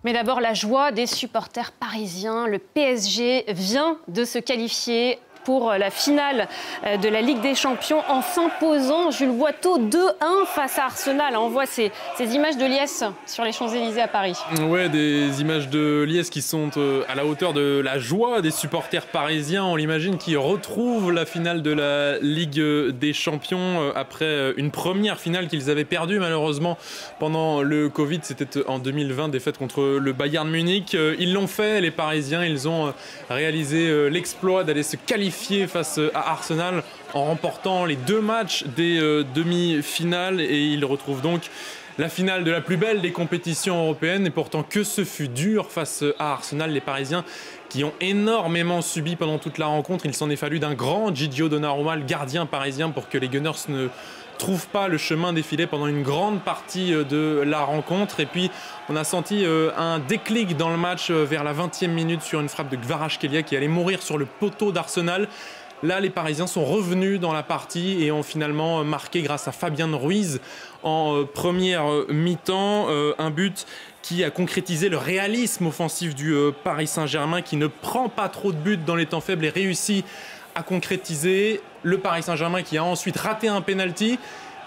Mais d'abord, la joie des supporters parisiens. Le PSG vient de se qualifier pour la finale de la Ligue des Champions en s'imposant, Jules Boiteau, 2-1 face à Arsenal. On voit ces images de liesse sur les Champs-Élysées à Paris. Ouais, des images de liesse qui sont à la hauteur de la joie des supporters parisiens, on l'imagine, qui retrouvent la finale de la Ligue des Champions après une première finale qu'ils avaient perdue malheureusement pendant le Covid. C'était en 2020, défaite contre le Bayern Munich. Ils l'ont fait, les Parisiens, ils ont réalisé l'exploit d'aller se qualifier face à Arsenal en remportant les 2 matchs des demi-finales, et ils retrouvent donc la finale de la plus belle des compétitions européennes. Et pourtant, que ce fut dur face à Arsenal, les Parisiens qui ont énormément subi pendant toute la rencontre. Il s'en est fallu d'un grand Gigio Donnarumma, le gardien parisien, pour que les Gunners ne trouvent pas le chemin défilé pendant une grande partie de la rencontre. Et puis on a senti un déclic dans le match vers la 20e minute sur une frappe de Kvaratskhelia qui allait mourir sur le poteau d'Arsenal. Là, les Parisiens sont revenus dans la partie et ont finalement marqué grâce à Fabien Ruiz en première mi-temps. Un but qui a concrétisé le réalisme offensif du Paris Saint-Germain, qui ne prend pas trop de buts dans les temps faibles et réussit à concrétiser. Le Paris Saint-Germain qui a ensuite raté un penalty,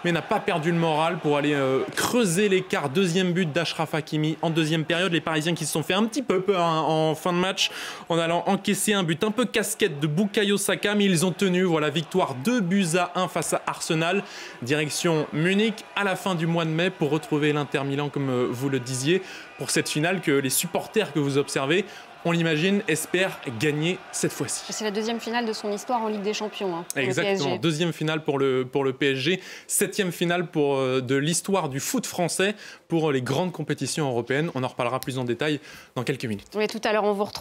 mais n'a pas perdu le moral pour aller creuser l'écart. Deuxième but d'Achraf Hakimi en deuxième période. Les Parisiens qui se sont fait un petit peu peur en fin de match en allant encaisser un but un peu casquette de Bukayo Saka, mais ils ont tenu. Voilà, victoire 2-1 face à Arsenal. Direction Munich à la fin du mois de mai pour retrouver l'Inter Milan, comme vous le disiez, pour cette finale que les supporters que vous observez, on l'imagine, espère gagner cette fois-ci. C'est la deuxième finale de son histoire en Ligue des Champions. Exactement, deuxième finale pour le PSG, 7e finale de l'histoire du foot français pour les grandes compétitions européennes. On en reparlera plus en détail dans quelques minutes. Oui, tout à l'heure, on vous retrouve.